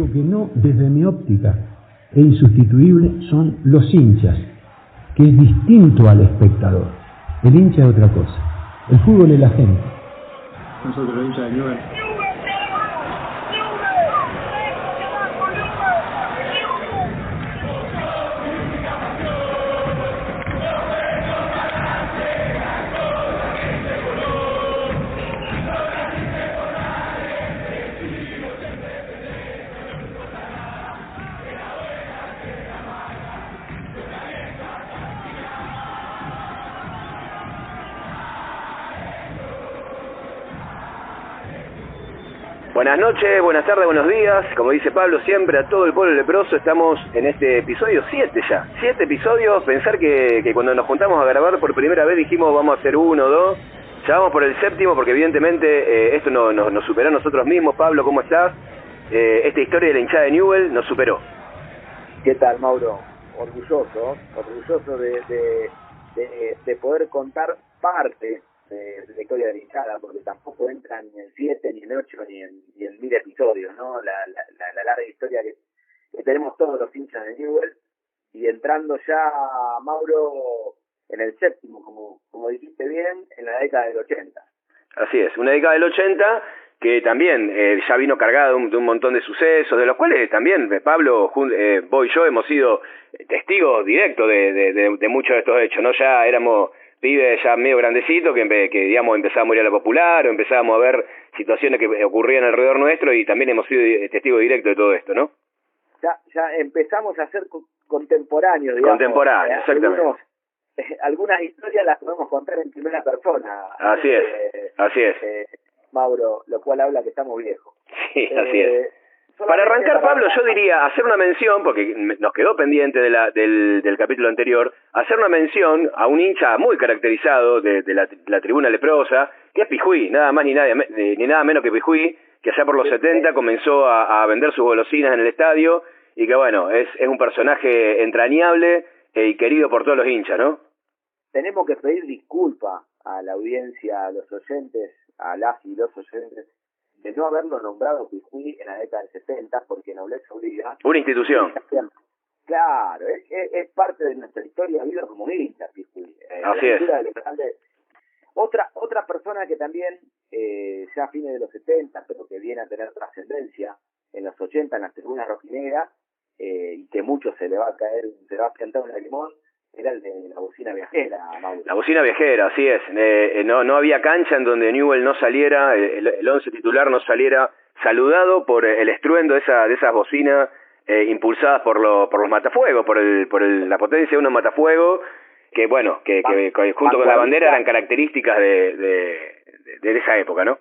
único que no, desde mi óptica, es insustituible son los hinchas, que es distinto al espectador. El hincha es otra cosa. El fútbol es la gente. Nosotros los hinchas de Newell. Buenas noches, buenas tardes, buenos días. Como dice Pablo siempre, a todo el pueblo leproso, estamos en este episodio 7 ya. 7 episodios. Pensar que cuando nos juntamos a grabar por primera vez dijimos vamos a hacer 1 o 2. Ya vamos por el 7º porque evidentemente esto nos superó a nosotros mismos. Pablo, ¿cómo estás? Esta historia de la hinchada de Newell nos superó. ¿Qué tal, Mauro? Orgulloso de poder contar parte de la historia de la hinchada, porque tampoco entra ni en 7, ni en 8, ni en 1000 episodios, ¿no? La larga historia que tenemos todos los hinchas de Newell, y entrando ya, Mauro, en el 7º, como dijiste bien, en la década del 80. Así es, una década del 80 que también ya vino cargada de un montón de sucesos, de los cuales también Pablo, vos y yo hemos sido testigos directos de muchos de estos hechos, ¿no? Ya éramos pibes ya medio grandecitos que digamos empezábamos a ir a la popular o empezábamos a ver situaciones que ocurrían alrededor nuestro y también hemos sido testigos directos de todo esto, ¿no? Ya empezamos a ser contemporáneos, digamos. Contemporáneos, exactamente. Algunas historias las podemos contar en primera persona. Así es. Mauro, lo cual habla que estamos viejos. Sí, así es. Para arrancar, Pablo, yo diría hacer una mención, porque nos quedó pendiente del capítulo anterior, hacer una mención a un hincha muy caracterizado de la tribuna leprosa, que es Pijuí, nada más ni nada menos que Pijuí, que allá por los 70 comenzó a vender sus golosinas en el estadio, y que bueno, es un personaje entrañable y querido por todos los hinchas, ¿no? Tenemos que pedir disculpas a la audiencia, a los oyentes, a las y los oyentes, de no haberlo nombrado Pijuí en la década del 70, porque nobleza obliga. Una institución. Claro, es parte de nuestra historia vida como hincha, Pijuí. Así es. Otra persona que también, ya a fines de los 70, pero que viene a tener trascendencia en los 80 en las tribunas rojinegras, y que mucho se le va a cantar un limón, era el de la bocina viajera, Mauro. La bocina viajera, así es. No había cancha en donde Newell no saliera, el 11 titular no saliera saludado por el estruendo de esas bocinas impulsadas por los matafuegos, por la potencia de unos matafuegos que bueno, que junto con la bandera eran características de esa época, ¿no?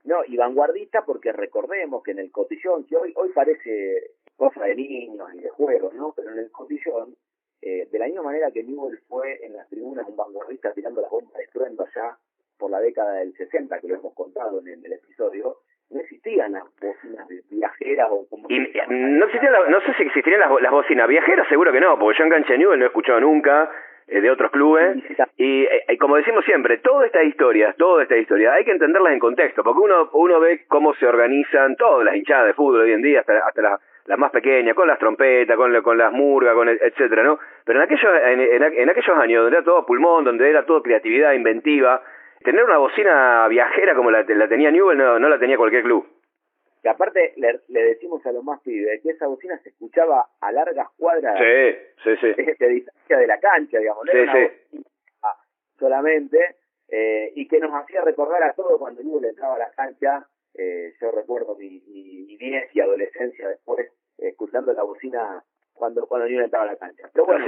No, y vanguardista porque recordemos que en el cotillón, que hoy parece cosa de niños y de juegos, ¿no? Pero en el cotillón, de la misma manera que Newell fue en las tribunas un vanguardista tirando las bombas de estruendo allá por la década del 60, que lo hemos contado en el episodio, no existían las bocinas viajeras o como... No sé si existirían las bocinas viajeras, seguro que no, porque yo en cancha de Newell no he escuchado nunca de otros clubes, y como decimos siempre, toda esta historia hay que entenderlas en contexto, porque uno ve cómo se organizan todas las hinchadas de fútbol hoy en día, hasta las más pequeñas, con las trompetas, con las murgas, etcétera, ¿no? Pero en aquellos años donde era todo pulmón, donde era todo creatividad, inventiva, tener una bocina viajera como la tenía Newell no la tenía cualquier club. Que aparte le decimos a los más pibes que esa bocina se escuchaba a largas cuadras de distancia de la cancha, digamos, no era una bocina solamente, y que nos hacía recordar a todos cuando Newell entraba a la cancha. Yo recuerdo mi niñez y adolescencia después escuchando la bocina cuando Newell entraba a la cancha. Pero bueno,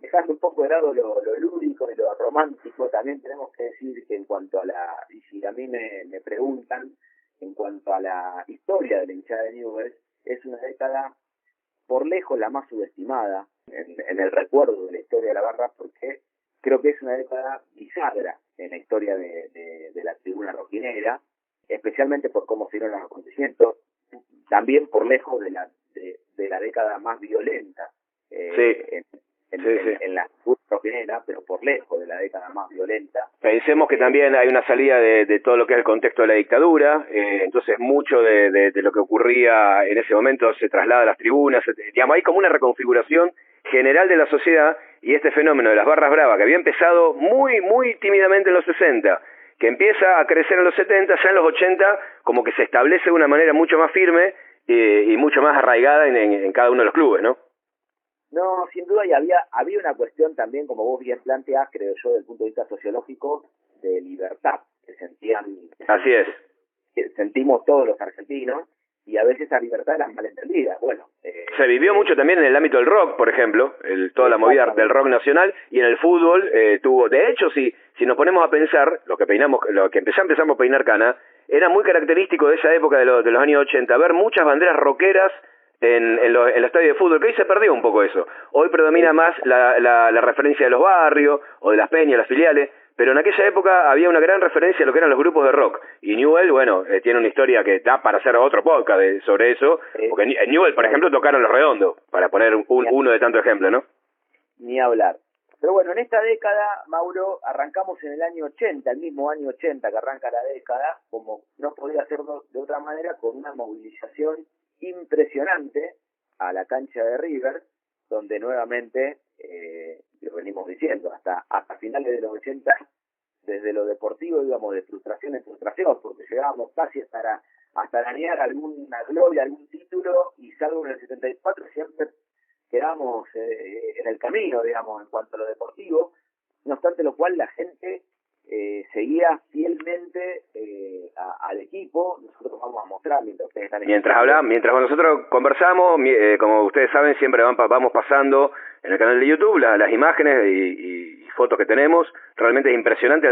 dejando un poco de lado lo lúdico y lo romántico, también tenemos que decir que en cuanto a y si a mí me preguntan, en cuanto a la historia de la hinchada de Newell, es una década por lejos la más subestimada en el recuerdo de la historia de la barra, porque creo que es una década bisagra en la historia de la tribuna rojinera, especialmente por cómo se dieron los acontecimientos, también por lejos de la década más violenta en en la primera, pero por lejos de la década más violenta. Pensemos que también hay una salida de todo lo que es el contexto de la dictadura, entonces mucho de lo que ocurría en ese momento se traslada a las tribunas, digamos, hay como una reconfiguración general de la sociedad, y este fenómeno de las barras bravas, que había empezado muy, muy tímidamente en los 60, que empieza a crecer en los 70, ya en los 80 como que se establece de una manera mucho más firme y mucho más arraigada en cada uno de los clubes, ¿no? No, sin duda, y había una cuestión también, como vos bien planteás, creo yo, desde el punto de vista sociológico, de libertad, que sentían... Así es. Que sentimos todos los argentinos, y a veces esa libertad era malentendida. Bueno, se vivió mucho también en el ámbito del rock, por ejemplo, toda la movida del rock nacional, y en el fútbol tuvo... De hecho, si nos ponemos a pensar, lo que empezamos a peinar cana, era muy característico de esa época de los años 80, ver muchas banderas rockeras en el estadio de fútbol, que hoy se perdió un poco eso. Hoy predomina más la referencia de los barrios, o de las peñas, las filiales, pero en aquella época había una gran referencia a lo que eran los grupos de rock. Y Newell, bueno, tiene una historia que da para hacer otro podcast sobre eso, porque en Newell, por ejemplo, tocaron Los Redondos, para poner uno de tantos ejemplos, ¿no? Ni hablar. Pero bueno, en esta década, Mauro, arrancamos en el año 80, el mismo año 80 que arranca la década, como no podía ser de otra manera, con una movilización impresionante a la cancha de River, donde nuevamente, lo venimos diciendo, hasta finales de los 80, desde lo deportivo íbamos de frustración en frustración, porque llegábamos casi hasta arañar alguna gloria, algún título, y salvo en el 74 siempre quedamos en el camino, digamos, en cuanto a lo deportivo, no obstante lo cual la gente seguía fielmente al equipo. Nosotros vamos a mostrar mientras ustedes están mientras nosotros conversamos, como ustedes saben, siempre vamos pasando en el canal de YouTube las imágenes y fotos que tenemos. Realmente es impresionante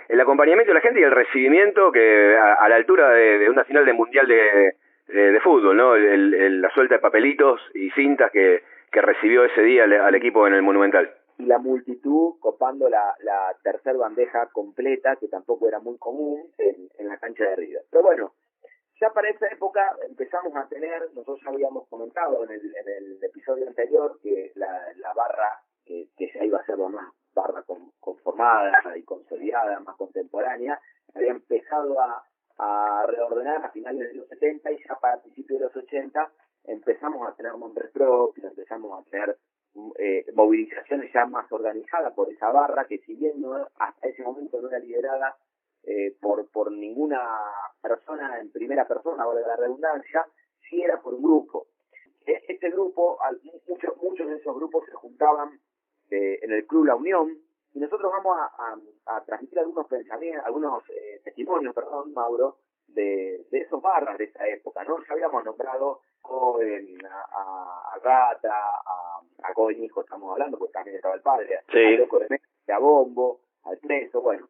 el acompañamiento de la gente y el recibimiento que a la altura de una final de mundial de fútbol, ¿no? La suelta de papelitos y cintas que recibió ese día al equipo en el Monumental. Y la multitud copando la tercer bandeja completa, que tampoco era muy común en la cancha de River. Pero bueno, ya para esa época empezamos a tener, nosotros ya habíamos comentado en el episodio anterior, que la barra, que ya iba a ser la más barra conformada y consolidada, más contemporánea, había empezado a reordenar a finales de los 70, y ya para principios de los 80 empezamos a tener nombres propios, empezamos a tener movilizaciones ya más organizadas por esa barra, que si bien hasta ese momento no era liderada por ninguna persona en primera persona, valga la redundancia, sí era por un grupo. Este grupo, muchos de esos grupos se juntaban en el Club La Unión, y nosotros vamos a transmitir algunos pensamientos, algunos testimonios, Mauro, de esos barras de esa época, ¿no? Ya habíamos nombrado a Gata, a Cohen hijo estamos hablando, porque también estaba el padre, sí. A Loco de Messi, a Bombo, al Preso, bueno.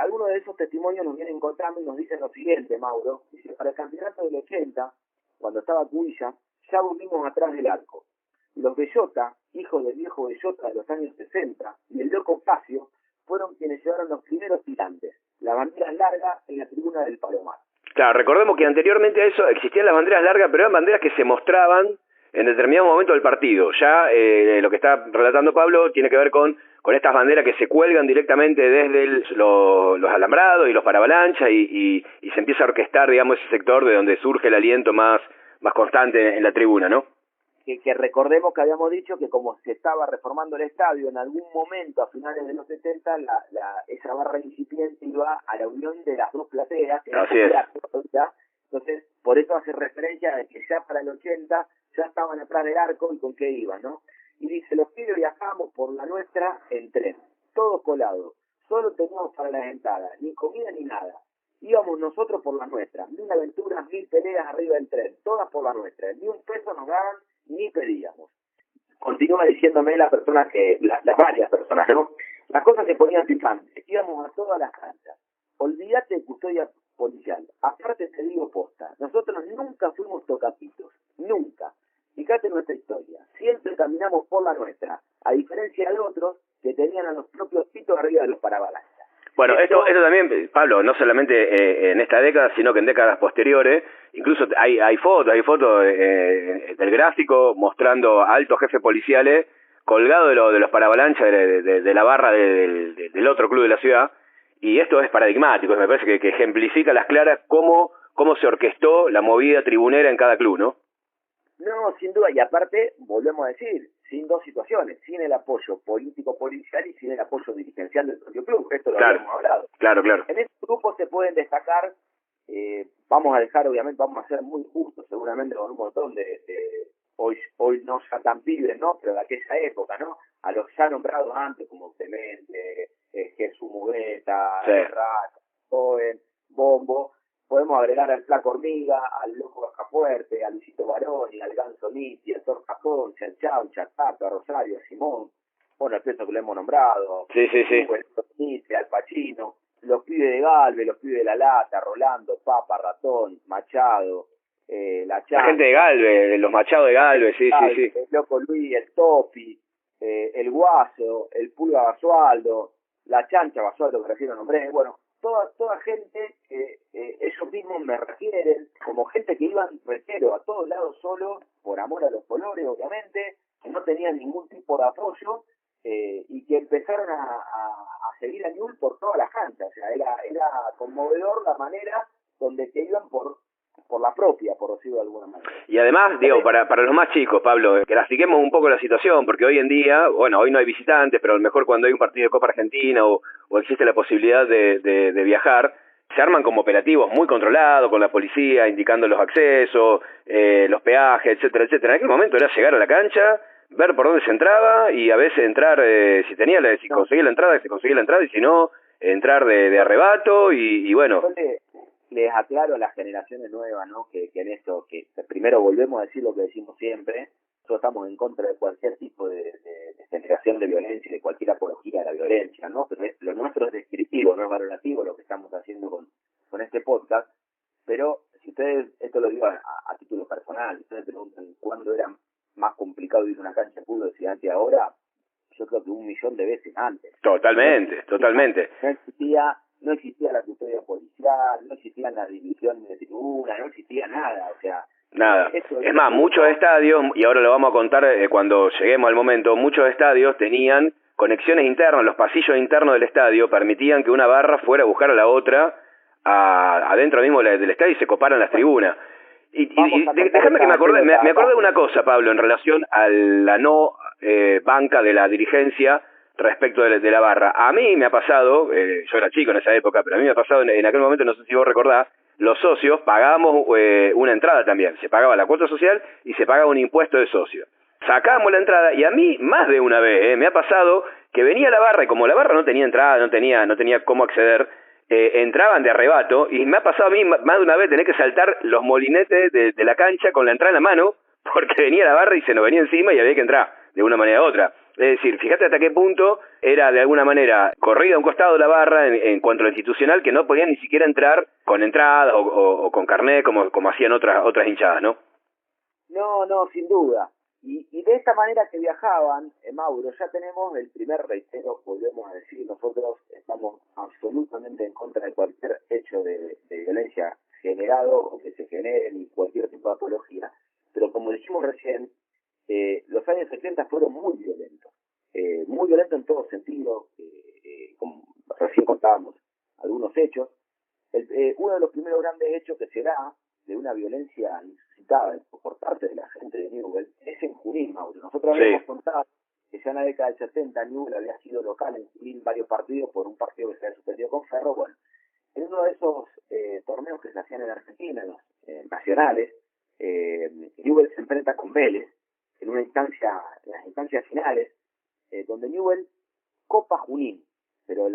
Algunos de esos testimonios nos vienen contando y nos dicen lo siguiente, Mauro. Dice, para el campeonato del 80, cuando estaba Cuilla, ya volvimos atrás del arco. Los Bellota, hijos del viejo Bellota de los años 60, y el Loco Casio, fueron quienes llevaron los primeros tirantes. La bandera larga en la tribuna del Palomar. Claro, recordemos que anteriormente a eso existían las banderas largas, pero eran banderas que se mostraban en determinado momento del partido. Ya lo que está relatando Pablo tiene que ver con estas banderas que se cuelgan directamente desde los alambrados y los paravalanchas y se empieza a orquestar, digamos, ese sector de donde surge el aliento más constante en la tribuna, ¿no? Que recordemos que habíamos dicho que como se estaba reformando el estadio, en algún momento a finales de los 70, esa barra incipiente iba a la unión de las dos plateas. Así es. Entonces, por eso hace referencia de que ya para el 80 ya estaban atrás del arco y con qué iban, ¿no? Y dice, los pibes viajamos por la nuestra en tren, todos colados, solo teníamos para las entradas, ni comida ni nada. Íbamos nosotros por la nuestra, 1000 aventuras, 1000 peleas arriba del tren, todas por la nuestra, ni un peso nos daban ni pedíamos. Continúa diciéndome las varias personas, ¿no? Las cosas se ponían picantes, íbamos a todas las canchas. Olvídate de custodia policial. Aparte te digo posta, nosotros nunca fuimos tocapitos, nunca. Fíjate nuestra historia, siempre caminamos por la nuestra, a diferencia de otros que tenían a los propios pitos arriba de los paravalanchas. Bueno, esto también, Pablo, no solamente en esta década, sino que en décadas posteriores, incluso hay fotos del gráfico mostrando a altos jefes policiales colgado de los paravalanchas de la barra del otro club de la ciudad, y esto es paradigmático, me parece que ejemplifica a las claras cómo se orquestó la movida tribunera en cada club, ¿no? No, sin duda, y aparte, volvemos a decir, sin dos situaciones, sin el apoyo político-policial y sin el apoyo dirigencial del propio club, esto lo habíamos hablado. Claro. En este grupo se pueden destacar, vamos a dejar, obviamente, vamos a ser muy justos, seguramente con un montón de hoy no ya tan pibes, ¿no? Pero de aquella época, ¿no? A los ya nombrados antes, como Clemente, Jesús Mugueta, Raca, Cohen, Bombo. Podemos agregar al Flaco Hormiga, al Loco Bajafuerte, a Luisito Baroni, al Ganso Nitti, al Tor Jacón, Chanchao, Chatapa, Rosario, Simón, bueno, el peso que le hemos nombrado, al Pachino, los pibes de Galve, los pibes de La Lata, Rolando, Papa, Ratón, Machado, la gente de Galve, los Machados de Galve, sí. El Loco Luis, el Topi, el Guaso, el Pulga Basualdo, la Chancha Basualdo, que recién lo nombré, bueno, toda gente que ellos mismos me refieren como gente que iban, reitero, a todos lados solo, por amor a los colores, obviamente, que no tenían ningún tipo de apoyo, y que empezaron a seguir a Newell's por todas las canchas. O sea, era conmovedor la manera donde se iban por la propia, por decirlo de alguna manera. Y además, digo, para los más chicos, Pablo, grafiquemos un poco la situación, porque hoy en día, bueno, hoy no hay visitantes, pero a lo mejor cuando hay un partido de Copa Argentina o existe la posibilidad de viajar, se arman como operativos muy controlados, con la policía indicando los accesos, los peajes, etcétera, etcétera. En aquel momento era llegar a la cancha, ver por dónde se entraba y a veces entrar, si conseguía la entrada, se conseguía la entrada, y si no, entrar de arrebato y bueno. Les aclaro a las generaciones nuevas, ¿no? Que en esto, que primero volvemos a decir lo que decimos siempre, nosotros estamos en contra de cualquier tipo de generación de violencia y de cualquier apología de la violencia, ¿no? Pero lo nuestro es descriptivo, no es valorativo lo que estamos haciendo con este podcast, pero si ustedes, esto lo digo a título personal, ustedes preguntan cuándo era más complicado ir a una cancha de fútbol si antes ahora, yo creo que 1.000.000 de veces antes. Totalmente. No existía la custodia policial, no existían las divisiones de tribuna, no existía nada, o sea... Nada. Es más, muchos estadios, y ahora lo vamos a contar cuando lleguemos al momento, muchos estadios tenían conexiones internas, los pasillos internos del estadio permitían que una barra fuera a buscar a la otra adentro mismo del estadio y se coparan las tribunas. Y déjame que me acordé de una cosa, Pablo, en relación a la no banca de la dirigencia respecto de la barra. A mí me ha pasado, yo era chico en esa época, pero a mí me ha pasado en aquel momento, no sé si vos recordás, los socios pagábamos una entrada también, se pagaba la cuota social y se pagaba un impuesto de socio. Sacábamos la entrada y a mí más de una vez me ha pasado que venía la barra y como la barra no tenía entrada, no tenía cómo acceder, entraban de arrebato y me ha pasado a mí más de una vez tener que saltar los molinetes de la cancha con la entrada en la mano porque venía la barra y se nos venía encima y había que entrar de una manera u otra. Es decir, fíjate hasta qué punto era de alguna manera corrida a un costado de la barra en cuanto a lo institucional, que no podían ni siquiera entrar con entrada o con carnet como hacían otras hinchadas, ¿no? No, sin duda. Y de esta manera que viajaban, Mauro, ya tenemos el primer reitero, podemos decir, nosotros estamos absolutamente en contra de cualquier hecho de violencia generado o que se genere ni cualquier tipo de apología, pero como dijimos recién, los años 70 fueron muy violentos en todo sentido, como recién contábamos algunos hechos. Uno de los primeros grandes hechos que se da de una violencia inusitada por parte de la gente de Newell's es en Junín, Mauro. Nosotros habíamos contado que ya en la década del 70 Newell's había sido local en Junín varios partidos por un partido que se había suspendido con Ferro. Bueno, en uno de esos torneos que se hacían en Argentina, en los nacionales, Newell's se enfrenta con Vélez en las instancias finales, donde Newell's copa Junín, pero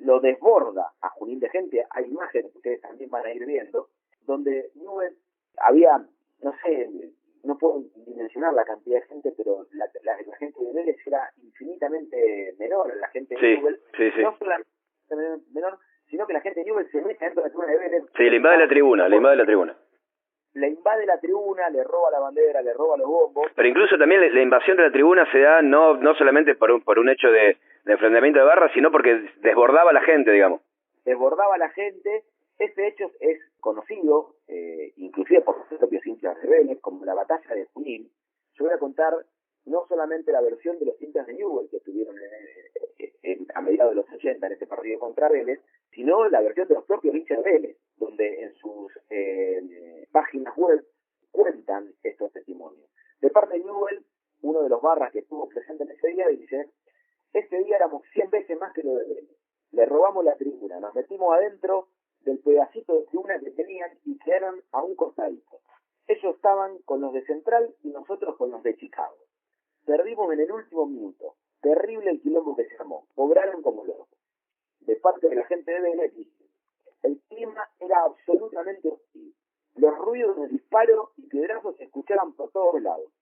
lo desborda a Junín de gente. Hay imágenes que ustedes también van a ir viendo, donde Newell's había, no sé, no puedo dimensionar la cantidad de gente, pero la gente de Vélez era infinitamente menor a la gente de Newell's. No solamente menor, sino que la gente de Newell's se mete dentro de la tribuna de Vélez. Sí, le invade la tribuna. Le invade la tribuna, le roba la bandera, le roba los bombos. Pero incluso también la invasión de la tribuna se da no solamente por un hecho de enfrentamiento de barra, sino porque desbordaba a la gente, digamos. Desbordaba a la gente. Este hecho es conocido, inclusive por los propios hinchas rebeldes, como la batalla de Junín. Yo voy a contar no solamente la versión de los hinchas de Newell que estuvieron a mediados de los 80 en este partido contra Vélez, sino la versión de los propios hinchas de Vélez, donde en sus páginas web cuentan estos testimonios. De parte de Newell, uno de los barras que estuvo presente en ese día dice: ese día éramos 100 veces más que lo de Vélez. Le robamos la tribuna, nos metimos adentro del pedacito de tribuna que tenían y quedaron a un costadito. Ellos estaban con los de Central y nosotros con los de Chicago. Perdimos en el último minuto. Terrible el quilombo que se armó. Cobraron como locos. De parte de la gente de Vélez, el clima era absolutamente hostil. Los ruidos de disparo y piedrazos se escuchaban por todos lados.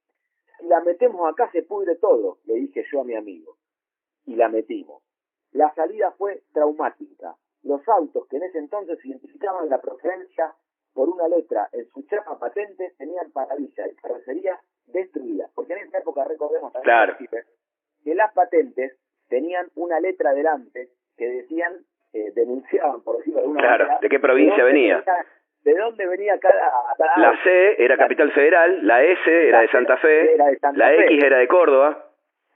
Si la metemos acá se pudre todo, le dije yo a mi amigo. Y la metimos. La salida fue traumática. Los autos que en ese entonces identificaban la procedencia por una letra en su chapa patente tenían parabrisas y carrocería destruidas. Porque en esa época, recordemos también, claro, que las patentes tenían una letra delante que decían, denunciaban, por decirlo de alguna manera, ¿de qué provincia venía? ¿De dónde venía cada La C era Capital Federal, la S era de Santa Fe, la X era de Córdoba.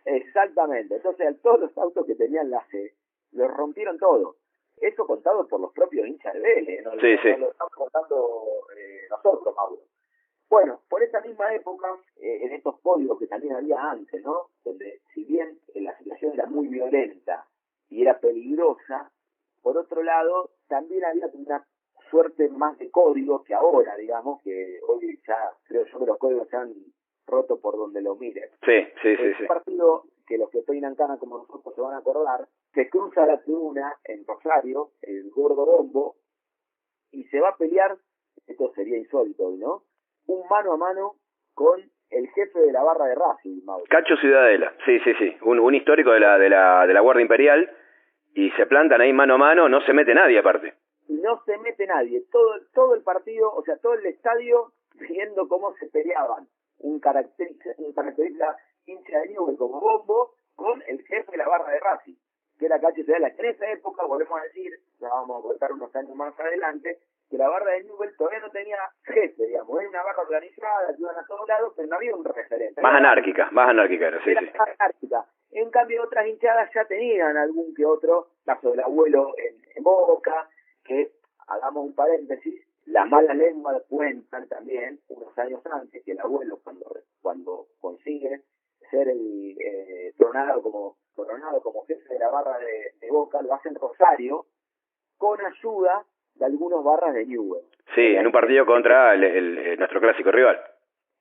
Exactamente. Entonces, todos los autos que tenían la C los rompieron todos. Eso contado por los propios hinchas de Vélez, no, sí. No lo estamos contando nosotros, Mauro. Bueno, por esa misma época, en estos códigos que también había antes, ¿no? Donde, si bien la situación era muy violenta y era peligrosa, por otro lado, también había una suerte más de códigos que ahora, digamos, que hoy ya creo yo que los códigos se han roto por donde lo miren. Sí. Un partido que los que peinan cana como nosotros se van a acordar, se cruza la tribuna en Rosario, el Gordo Bombo, y se va a pelear, esto sería insólito, ¿no? Un mano a mano con el jefe de la barra de Racing, Mauro. Cacho Ciudadela, sí. Un histórico de la Guardia Imperial, y se plantan ahí mano a mano, no se mete nadie aparte. No se mete nadie, todo el partido, o sea, todo el estadio viendo cómo se peleaban. Un característica hincha de Newell como Bombo con el jefe de la barra de Racing, que era Cacho Ciudadela. En esa época, volvemos a decir, ya vamos a contar unos años más adelante, que la barra de Newell todavía no tenía jefe, digamos, era una barra organizada, que iban a todos lados, pero no había un referente. Más anárquica era, sí. Más anárquica. En cambio, otras hinchadas ya tenían algún que otro, caso del abuelo en Boca, que, hagamos un paréntesis, la mala lengua cuentan también, unos años antes, que el abuelo, cuando consigue ser coronado como jefe de la barra de Boca, lo hace en Rosario, con ayuda de algunos barras de Newell. Sí, en un partido contra nuestro clásico rival.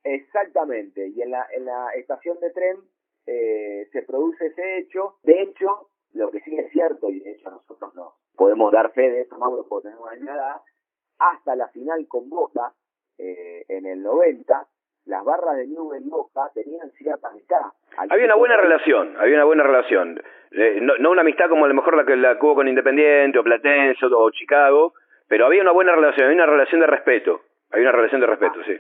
Exactamente, y en la estación de tren se produce ese hecho. De hecho, lo que sí es cierto, y de hecho nosotros no podemos dar fe de esto, Mauro, porque tenemos una edad, hasta la final con Boca, en el 90, las barras de Newell y Boca tenían cierta amistad. Había una buena relación. No una amistad como a lo mejor la que hubo con Independiente, o Platense, o Chicago, pero había una buena relación, había una relación de respeto. Sí.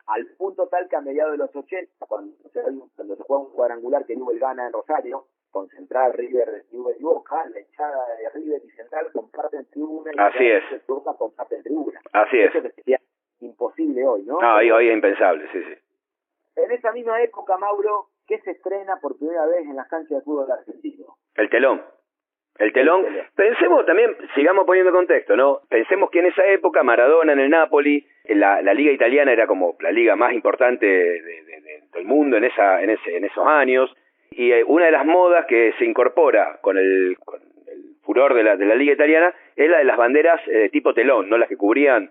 Al punto tal que a mediados de los 80, cuando se juega un cuadrangular que Newell gana en Rosario, con Central, River, Newell y Boca, la hinchada de River y Central comparten tribuna, y así es. Boca comparten tribuna. Así es. Eso que sería imposible hoy, ¿no? No, hoy es impensable, sí. En esa misma época, Mauro, ¿qué se estrena por primera vez en las canchas de fútbol argentino? El telón. Pensemos también, sigamos poniendo contexto, ¿no? Pensemos que en esa época Maradona en el Napoli, la liga italiana era como la liga más importante del mundo en esos años, y una de las modas que se incorpora con el furor de la liga italiana es la de las banderas tipo telón, ¿no? Las que cubrían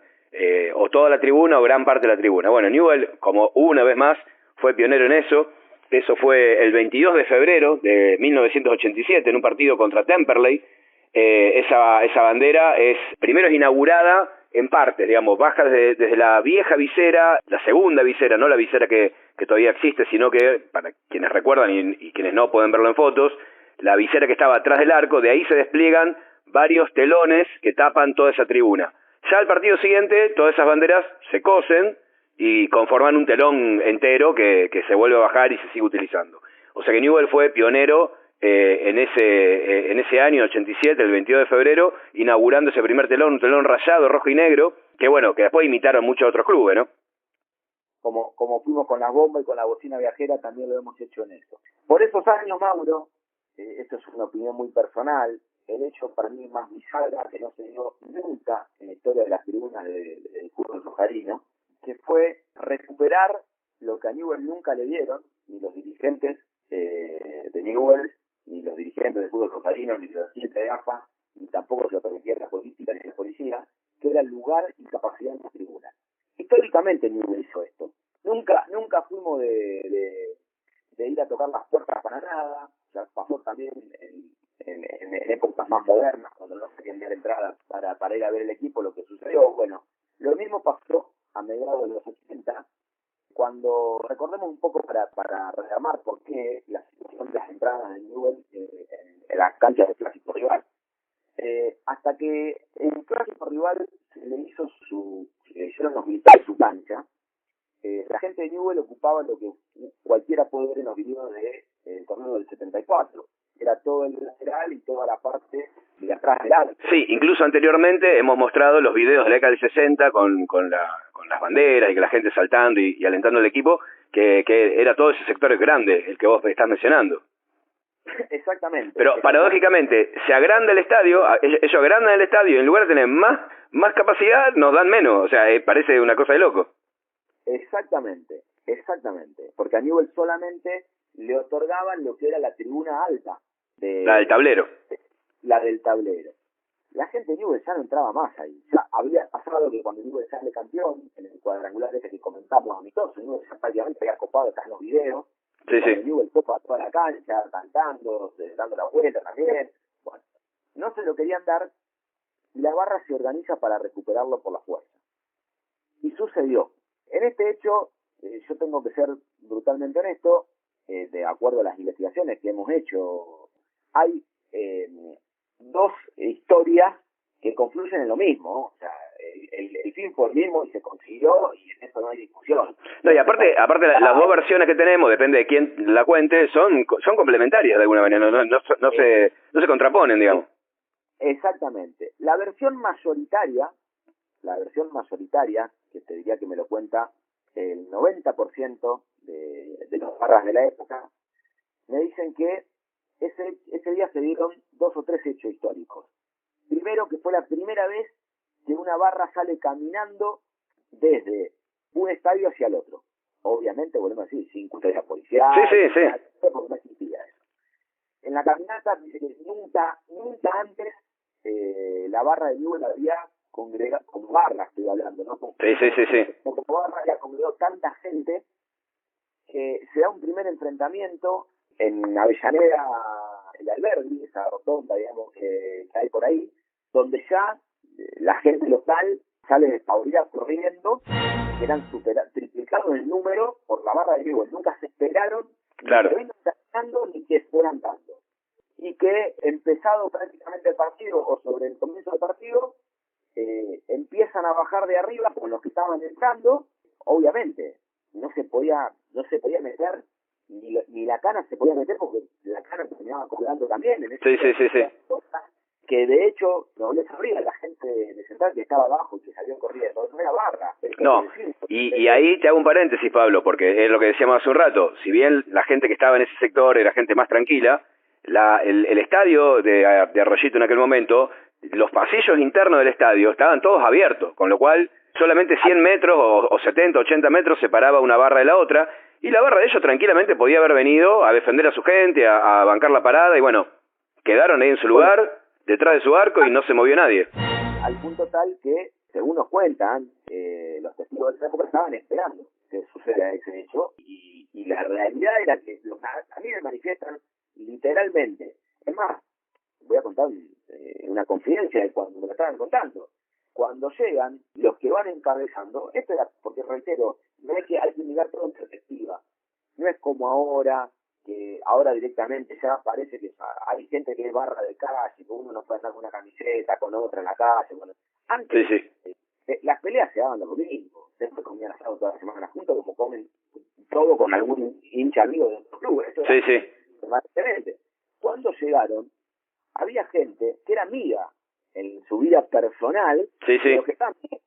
o toda la tribuna o gran parte de la tribuna. Bueno, Newell, como una vez más, fue pionero en eso. Eso fue el 22 de febrero de 1987 en un partido contra Temperley. Esa bandera primero es inaugurada en partes, digamos, baja desde la vieja visera, la segunda visera, no la visera que todavía existe, sino que, para quienes recuerdan y quienes no pueden verlo en fotos, la visera que estaba atrás del arco, de ahí se despliegan varios telones que tapan toda esa tribuna. Ya al partido siguiente, todas esas banderas se cosen y conforman un telón entero que se vuelve a bajar y se sigue utilizando. O sea que Newell fue pionero en ese año 87, el 22 de febrero, inaugurando ese primer telón, un telón rayado, rojo y negro, que bueno, que después imitaron muchos otros clubes, ¿no? como fuimos con la bomba y con la bocina viajera, también lo hemos hecho en eso. Por esos años, Mauro, esto es una opinión muy personal, el hecho para mí más bizarro que no se dio nunca en la historia de las tribunas del fútbol sojarino, que fue recuperar lo que a Newell nunca le dieron, ni los dirigentes de Newell, ni los dirigentes del fútbol sojarino, ni los dirigentes de AFA, ni tampoco se lo permitía la política ni la policía, que era el lugar y capacidad en las tribunas. Históricamente Newell hizo esto. Nunca fuimos de ir a tocar las puertas para nada. O sea, pasó también en épocas más modernas, cuando no se querían dar entradas para ir a ver el equipo, lo que sucedió. Bueno, lo mismo pasó a mediados de los 80, cuando recordemos un poco para reclamar por qué la situación de las entradas de Newell en las canchas del clásico rival. Hasta que el clásico rival le hicieron los militares su cancha, la gente de Newell ocupaba lo que cualquiera puede ver en los videos del torneo del 74. Era todo el lateral y toda la parte de atrás del arco. Sí, incluso anteriormente hemos mostrado los videos de la década del 60 con las banderas y que la gente saltando y alentando al equipo, que era todo ese sector grande, el que vos estás mencionando. Exactamente. Pero paradójicamente, se agranda el estadio, ellos agrandan el estadio y en lugar de tener más capacidad, nos dan menos. O sea, parece una cosa de loco. Exactamente. Porque a Newell solamente le otorgaban lo que era la tribuna alta. La del tablero. La del tablero. La gente de Newell ya no entraba más ahí. Ya había pasado que cuando Newell sale campeón, en el cuadrangular ese que comentamos amistoso, Newell ya prácticamente había copado, acá en los videos. Sí. Newell copa toda la cancha, cantando, dando la vuelta también. Bueno, no se lo querían dar y la barra se organiza para recuperarlo por la fuerza. Y sucedió. En este hecho, yo tengo que ser brutalmente honesto, de acuerdo a las investigaciones que hemos hecho, hay dos historias que confluyen en lo mismo. O sea, el fin fue el mismo y se consiguió y en eso no hay discusión. No, y aparte las dos versiones que tenemos, depende de quién la cuente, son complementarias de alguna manera, no se contraponen, digamos. Exactamente. La versión mayoritaria, que te diría que me lo cuenta el 90% de los barras de la época, me dicen que ese día se dieron 2 o 3 hechos históricos. Primero, que fue la primera vez que una barra sale caminando desde un estadio hacia el otro. Obviamente, volvemos a decir, sin custodia policial. Sí. Porque no existía eso. En la caminata, dice que nunca antes la barra de Newell había congregado, como barra estoy hablando, ¿no? Como barra había congregado tanta gente que se da un primer enfrentamiento en Avellaneda, el Alberdi, esa rotonda, digamos, que hay por ahí, donde ya la gente local sale despavorida corriendo, que eran triplicados el número por la barra de Newell. Nunca se esperaron claro. Ni que vengan ganando ni que fueran dando. Y que empezado prácticamente el partido, o sobre el comienzo del partido, empiezan a bajar de arriba con los que estaban entrando. Obviamente, no se podía meter, ni la cana se podía meter, porque la cana terminaba cobrando también. En sí. Que de hecho, no les abría la gente de Central que estaba abajo y que salió corriendo. No era barra. No, y ahí te hago un paréntesis, Pablo, porque es lo que decíamos hace un rato. Si bien la gente que estaba en ese sector era gente más tranquila, el estadio de Arroyito en aquel momento, los pasillos internos del estadio estaban todos abiertos, con lo cual solamente 100 metros o 70, 80 metros separaba una barra de la otra, y la barra de ellos tranquilamente podía haber venido a defender a su gente, a bancar la parada, y bueno, quedaron ahí en su lugar, detrás de su arco, y no se movió nadie. Al punto tal que, según nos cuentan, los testigos de esa época estaban esperando que suceda ese hecho, y la realidad era que a mí me manifiestan literalmente. Es más, voy a contar una confidencia de cuando me lo estaban contando. Cuando llegan, los que van encabezando, esto era, porque reitero, no es que hay que mirar todo en perspectiva. No es como ahora, que ahora directamente ya parece que hay gente que es barra de calle, que uno no puede andar con una camiseta, con otra en la calle. Bueno, antes, las peleas se daban los domingos. Después comían asado toda la semana juntos, como comen todo con algún hincha amigo de otro club. Esto era diferente. Cuando llegaron, había gente que era amiga en su vida personal de los que estaban bien.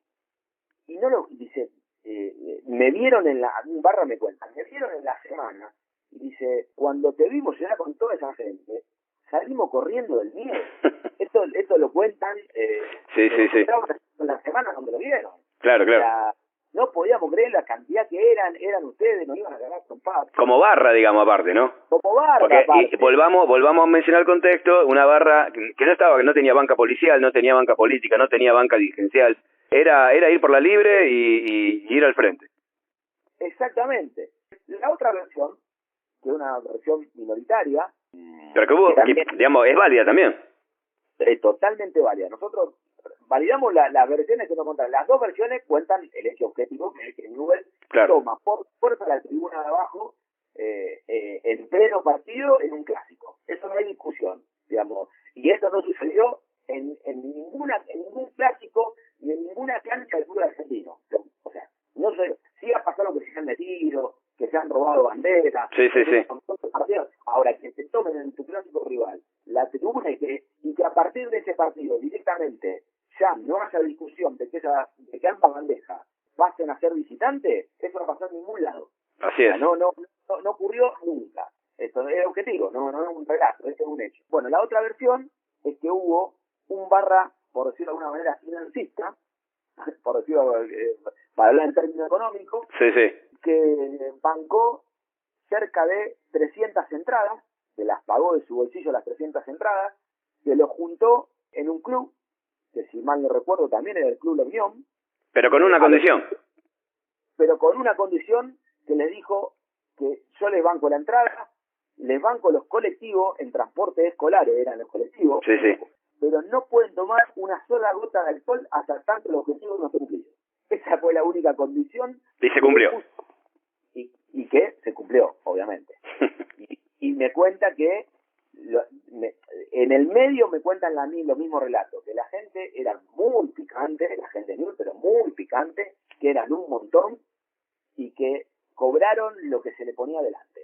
Y no lo dice, me vieron un barra me cuenta, me vieron en la semana, y dice, cuando te vimos llegar con toda esa gente, salimos corriendo del miedo. Esto lo cuentan, sí. En la semana cuando lo vieron. Claro. O sea, no podíamos creer la cantidad que eran ustedes, nos iban a cagar con paz. Como barra, digamos, aparte, ¿no? Como barra, porque, aparte. Y volvamos a mencionar el contexto, una barra que no tenía banca policial, no tenía banca política, no tenía banca dirigencial, era ir por la libre y ir al frente. Exactamente. La otra versión, que es una versión minoritaria, pero digamos, es válida también. Totalmente válida. Nosotros validamos las versiones que nos contan. Las dos versiones cuentan el hecho objetivo, que es que Newell's toma por fuerza la tribuna de abajo en pleno partido en un clásico. Eso no hay discusión, digamos. Y esto no sucedió en ningún clásico ni en ninguna cancha del fútbol argentino. O sea, no sé, sí ha pasado que se han metido, que se han robado banderas. Sí. Ahora, que se tomen en tu clásico rival la tribuna y que a partir de ese partido directamente ya no haya discusión de que ambas bandejas pasen a ser visitantes, eso no pasó en ningún lado. Así es. No ocurrió nunca. Esto es objetivo, no es un relato, esto es un hecho. Bueno, la otra versión es que hubo un barra, por decirlo de alguna manera, financista, por decirlo, para hablar en términos económicos, que bancó cerca de 300 entradas, que las pagó de su bolsillo las 300 entradas, que lo juntó en un club, que si mal no recuerdo también era el Club La Unión. Pero con una condición. Pero con una condición que les dijo que yo les banco la entrada, les banco los colectivos, en transporte escolar eran los colectivos, pero no pueden tomar una sola gota de alcohol hasta tanto el objetivo no se cumplido. Esa fue la única condición. Y se cumplió. Y que se cumplió, obviamente. y me cuenta que en el medio me cuentan los mismos relatos, que la gente era muy picante, la gente new, pero muy picante, que eran un montón y que cobraron lo que se le ponía delante.